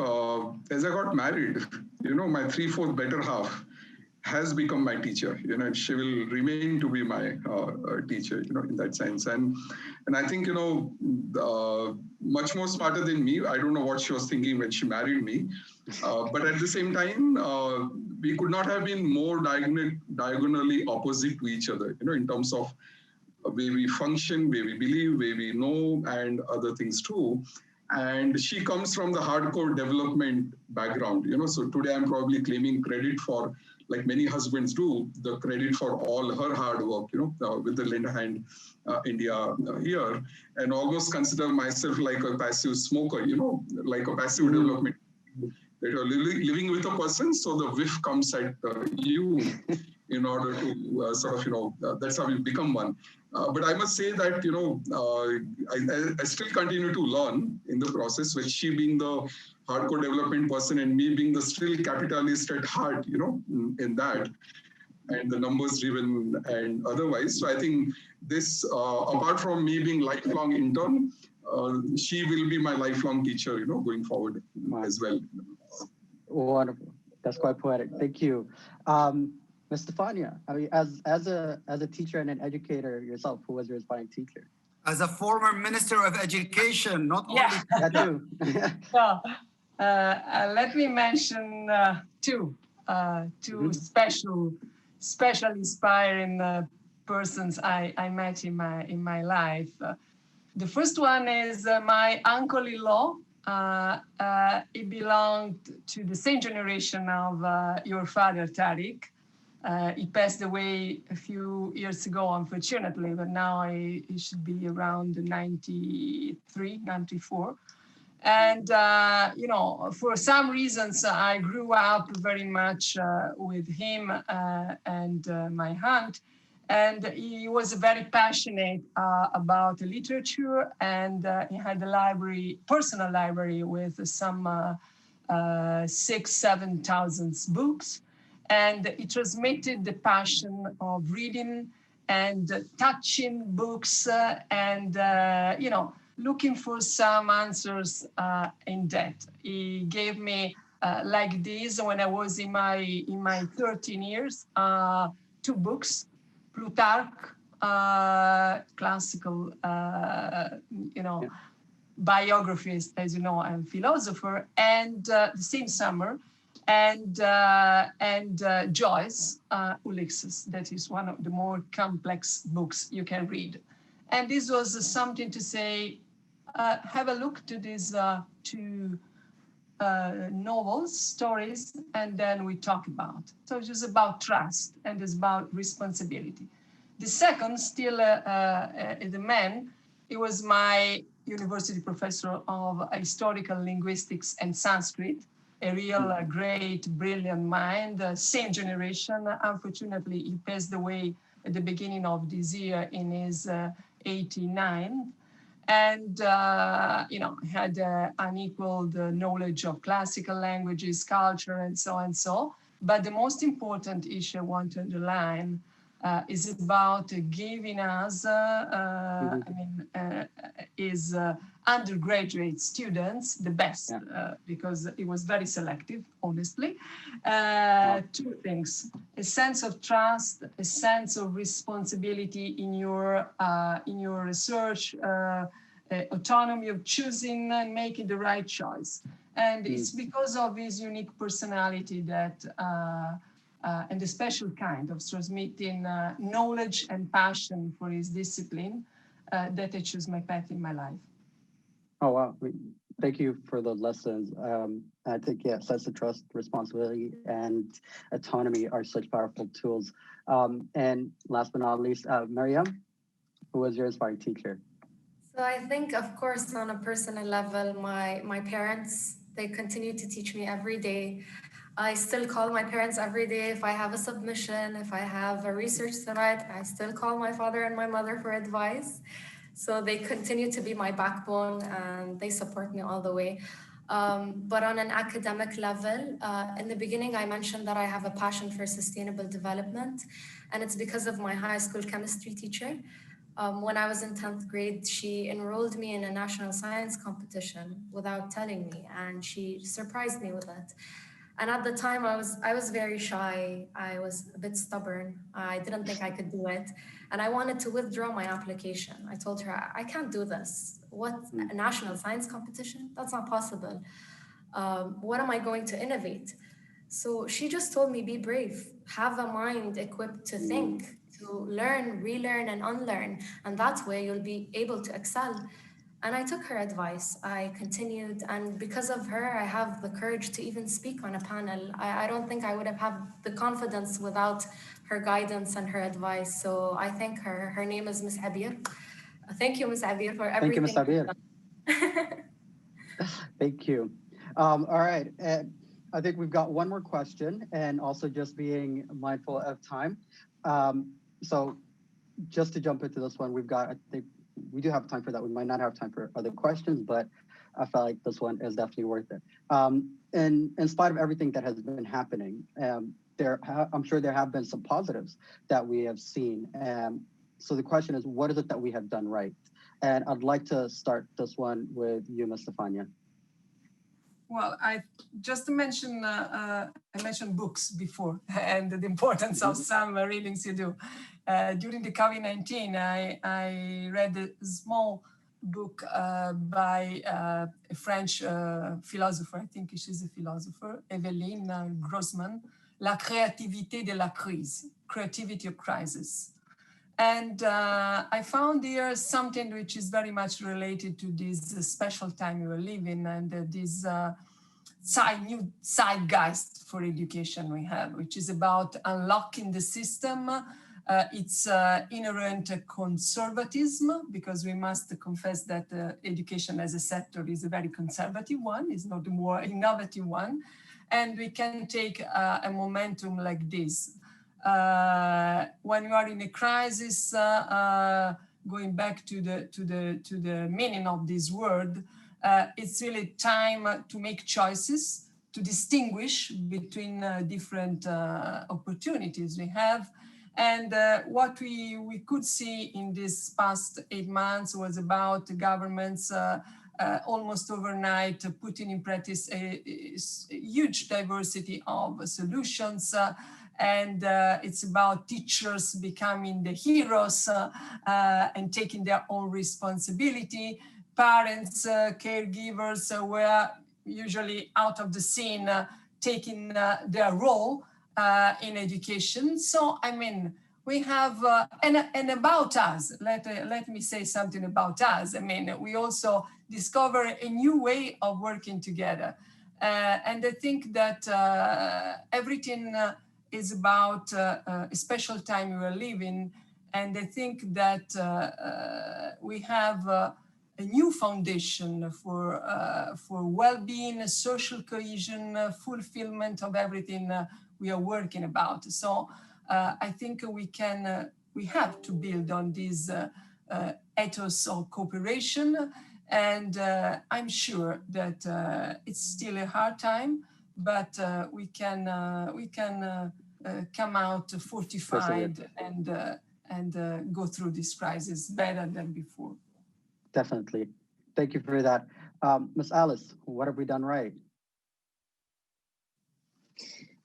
as I got married, my 3/4 better half has become my teacher. She will remain to be my teacher, in that sense, and I think much more smarter than me. I don't know what she was thinking when she married me, but at the same time, we could not have been more diagonally opposite to each other, in terms of way we function, way we believe, way we know, and other things too. And she comes from the hardcore development background, so today I'm probably claiming credit for, like many husbands do, the credit for all her hard work, with the Linda Hand India here, and almost consider myself like a passive smoker, like a passive development. That you're living with a person, so the whiff comes at you in order to that's how you become one. But I must say that, I still continue to learn in the process, with she being the hardcore development person and me being the still capitalist at heart, in that, and the numbers driven and otherwise. So I think this, apart from me being lifelong intern, she will be my lifelong teacher, going forward as well. Wonderful. That's quite poetic. Thank you. Ms. Stefania, I mean, as a teacher and an educator yourself, who was your inspiring teacher? As a former Minister of Education, not only that too. So, let me mention two special inspiring persons I met in my life. The first one is my uncle-in-law. He belonged to the same generation of your father, Tariq. He passed away a few years ago, unfortunately, but now he should be around 93, 94. And, for some reasons, I grew up very much with him and my aunt. And he was very passionate about literature, and he had a personal library with some 6,000-7,000 books. And he transmitted the passion of reading and touching books and, looking for some answers in that. He gave me, like this, when I was in my 13 years, 2 books. Plutarch, classical, biographies, as you know, and philosopher, and the same summer, and Joyce, Ulysses. That is one of the more complex books you can read. And this was something to say, have a look to these 2 novels, stories, and then we talk about. So it's just about trust and it's about responsibility. The second, still the man, he was my university professor of historical linguistics and Sanskrit, a real great, brilliant mind, same generation. Unfortunately, he passed away at the beginning of this year in his 89. And, had unequaled knowledge of classical languages, culture, and so and so. But the most important issue I want to underline is about giving us, his undergraduate students the best, because it was very selective, honestly. 2 things: a sense of trust, a sense of responsibility in your research, autonomy of choosing and making the right choice. And it's because of his unique personality that, and the special kind of transmitting knowledge and passion for his discipline, that I choose my path in my life. Oh, wow. Thank you for the lessons. I think, yeah, sense of trust, responsibility, and autonomy are such powerful tools. And last but not least, Mariam, who was your inspiring teacher? So I think, of course, on a personal level, my parents, they continue to teach me every day. I still call my parents every day if I have a submission, if I have a research to write, I still call my father and my mother for advice. So they continue to be my backbone and they support me all the way. But on an academic level, in the beginning, I mentioned that I have a passion for sustainable development, and it's because of my high school chemistry teacher. When I was in 10th grade, she enrolled me in a national science competition without telling me, and she surprised me with it. And at the time, I was very shy. I was a bit stubborn. I didn't think I could do it. And I wanted to withdraw my application. I told her, I can't do this. What, a national science competition? That's not possible. What am I going to innovate? So she just told me, be brave, have a mind equipped to think, to learn, relearn, and unlearn. And that way you'll be able to excel. And I took her advice. I continued, and because of her, I have the courage to even speak on a panel. I don't think I would have had the confidence without her guidance and her advice. So I thank her. Her name is Miss Abir. Thank you, Miss Abir, for everything. Thank you, Miss Abir. Thank you. All right. I think we've got one more question, and also just being mindful of time. So just to jump into this one, we've got, I think, we do have time for that. We might not have time for other questions, but I felt like this one is definitely worth it. And in spite of everything that has been happening, I'm sure there have been some positives that we have seen. So the question is, what is it that we have done right? And I'd like to start this one with you, Ms. Stefania. Well, I just mentioned I mentioned books before and the importance of some readings you do. During the COVID-19, I read a small book by a French philosopher, I think she's a philosopher, Evelyne Grossman, La créativité de la crise, creativity of crisis. And I found here something which is very much related to this special time we were living and this new zeitgeist for education we have, which is about unlocking the system. It's inherent conservatism, because we must confess that education as a sector is a very conservative one, is not a more innovative one. And we can take a momentum like this. When you are in a crisis, going back to the meaning of this word, it's really time to make choices, to distinguish between different opportunities we have. And what we could see in this past 8 months was about the governments almost overnight putting in practice a huge diversity of solutions. And it's about teachers becoming the heroes and taking their own responsibility. Parents, caregivers were usually out of the scene, taking their role in education. So, I mean, we have, and about us, let me say something about us. I mean, we also discover a new way of working together. And I think that everything is about a special time we are living. And I think that we have a new foundation for well-being, social cohesion, fulfillment of everything we are working about. So I think we have to build on this ethos of cooperation. And I'm sure that it's still a hard time, but we can come out fortified and go through this crisis better than before. Definitely. Thank you for that. Ms. Alice, what have we done right?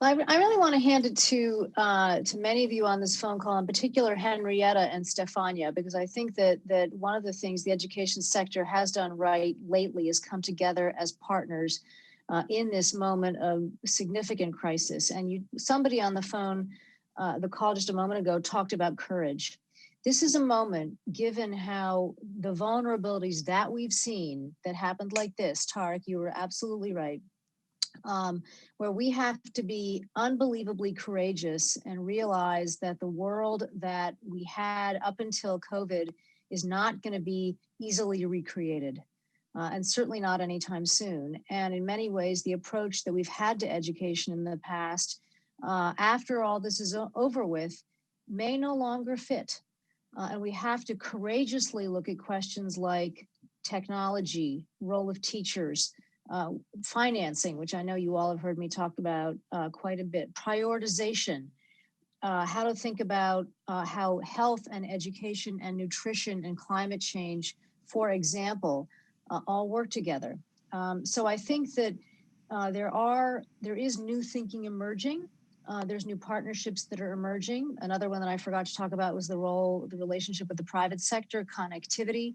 Well, I really want to hand it to many of you on this phone call, in particular Henrietta and Stefania, because I think that one of the things the education sector has done right lately is come together as partners in this moment of significant crisis. And somebody on the phone, the call just a moment ago, talked about courage. this is a moment, given how the vulnerabilities that we've seen that happened like this, Tarek, you were absolutely right, where we have to be unbelievably courageous and realize that the world that we had up until COVID is not going to be easily recreated, and certainly not anytime soon. And in many ways, the approach that we've had to education in the past, after all this is over with, may no longer fit. And we have to courageously look at questions like technology, role of teachers, financing, which I know you all have heard me talk about quite a bit, prioritization, how to think about how health and education and nutrition and climate change, for example, all work together. So I think that there is new thinking emerging. There's new partnerships that are emerging. Another one that I forgot to talk about was the relationship with the private sector, connectivity.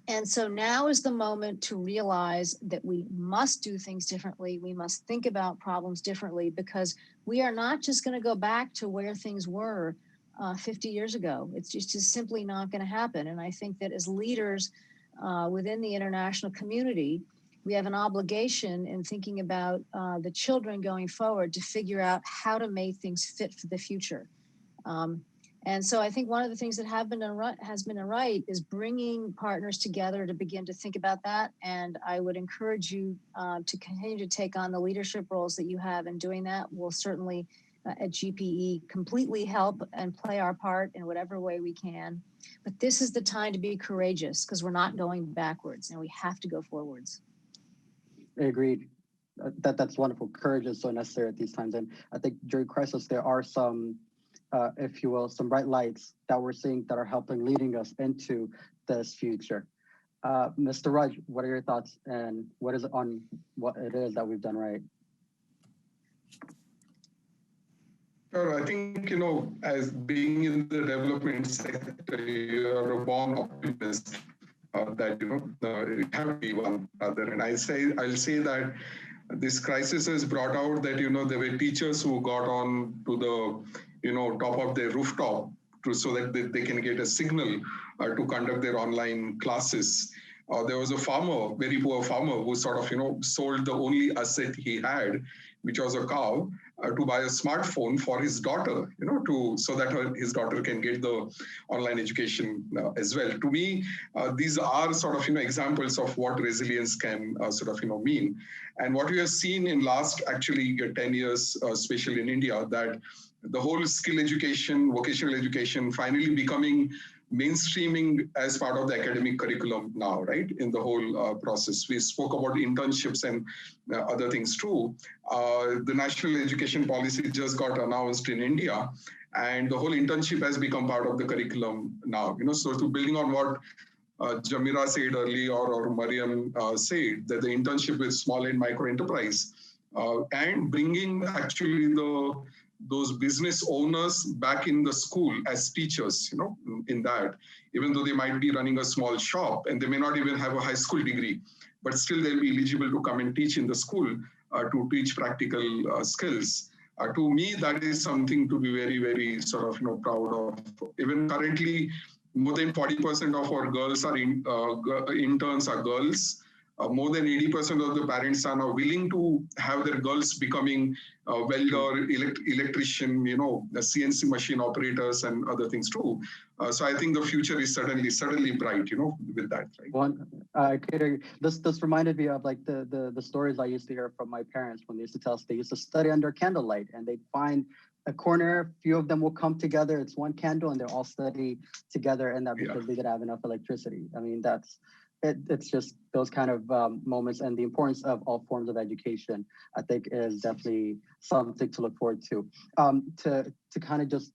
And so now is the moment to realize that we must do things differently. We must think about problems differently, because we are not just going to go back to where things were 50 years ago. It's just simply not going to happen. And I think that as leaders within the international community, we have an obligation in thinking about the children going forward to figure out how to make things fit for the future. And so I think one of the things that has been done right is bringing partners together to begin to think about that. And I would encourage you to continue to take on the leadership roles that you have in doing that. We'll certainly at GPE completely help and play our part in whatever way we can. But this is the time to be courageous, because we're not going backwards and we have to go forwards. Agreed. That's wonderful. Courage is so necessary at these times. And I think during crisis, there are some, if you will, some bright lights that we're seeing that are helping leading us into this future. Mr. Raj, what are your thoughts and what is on what it is that we've done right? Sure, I think, as being in the development sector, you're a born optimist. That it have to be one other, and I'll say that this crisis has brought out that there were teachers who got on to the top of their rooftop so that they can get a signal to conduct their online classes. There was a farmer, very poor farmer, who sort of sold the only asset he had, which was a cow, to buy a smartphone for his daughter, so that his daughter can get the online education as well. To me, these are sort of examples of what resilience can sort of mean. And what we have seen in last actually 10 years, especially in India, that the whole skill education, vocational education, finally becoming mainstreaming as part of the academic curriculum now, right, in the whole process. We spoke about internships and other things too. The national education policy just got announced in India, and the whole internship has become part of the curriculum now. So to building on what Jamira said earlier, or Mariam said, that the internship with small and micro enterprise and bringing actually those business owners back in the school as teachers, in that, even though they might be running a small shop and they may not even have a high school degree, but still they'll be eligible to come and teach in the school to teach practical skills. To me, that is something to be very, very sort of proud of. Even currently, more than 40% of our girls are interns are girls. More than 80% of the parents are now willing to have their girls becoming welder, electrician, the CNC machine operators and other things too. So I think the future is certainly bright, with that. Right? This reminded me of like the stories I used to hear from my parents when they used to tell us they used to study under candlelight, and they'd find a corner, few of them will come together, it's one candle, and they'll all study together, and that because they didn't have enough electricity. I mean, it's just those kind of moments, and the importance of all forms of education, I think, is definitely something to look forward to. To kind of just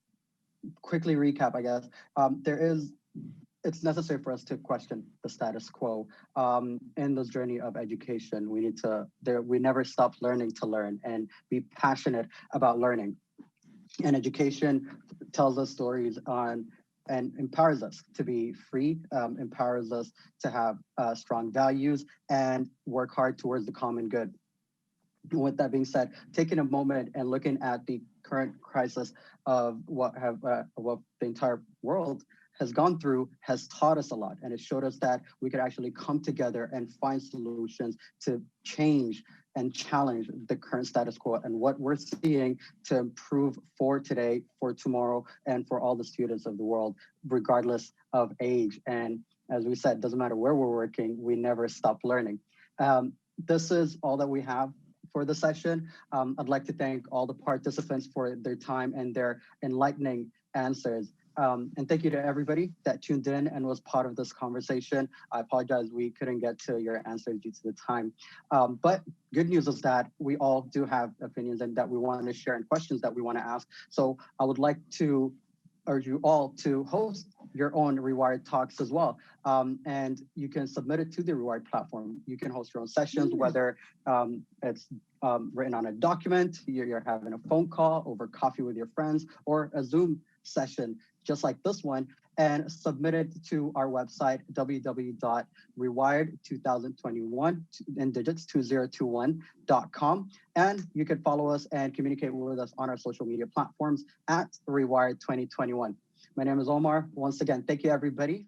quickly recap, I guess, it's necessary for us to question the status quo in this journey of education. We never stop learning to learn and be passionate about learning. And education tells us stories on and empowers us to be free, empowers us to have strong values and work hard towards the common good. With that being said, taking a moment and looking at the current crisis of what the entire world has gone through has taught us a lot, and it showed us that we could actually come together and find solutions to change and challenge the current status quo and what we're seeing to improve for today, for tomorrow, and for all the students of the world, regardless of age. And as we said, doesn't matter where we're working, we never stop learning. This is all that we have for the session. I'd like to thank all the participants for their time and their enlightening answers. And thank you to everybody that tuned in and was part of this conversation. I apologize, we couldn't get to your answers due to the time. But good news is that we all do have opinions and that we want to share and questions that we want to ask. So I would like to urge you all to host your own RewirEd talks as well. And you can submit it to the RewirEd platform. You can host your own sessions, whether it's written on a document, you're having a phone call over coffee with your friends, or a Zoom session just like this one, and submit it to our website, www.rewired2021 in digits 2021.com. And you can follow us and communicate with us on our social media platforms at RewirEd 2021. My name is Omar. Once again, thank you, everybody.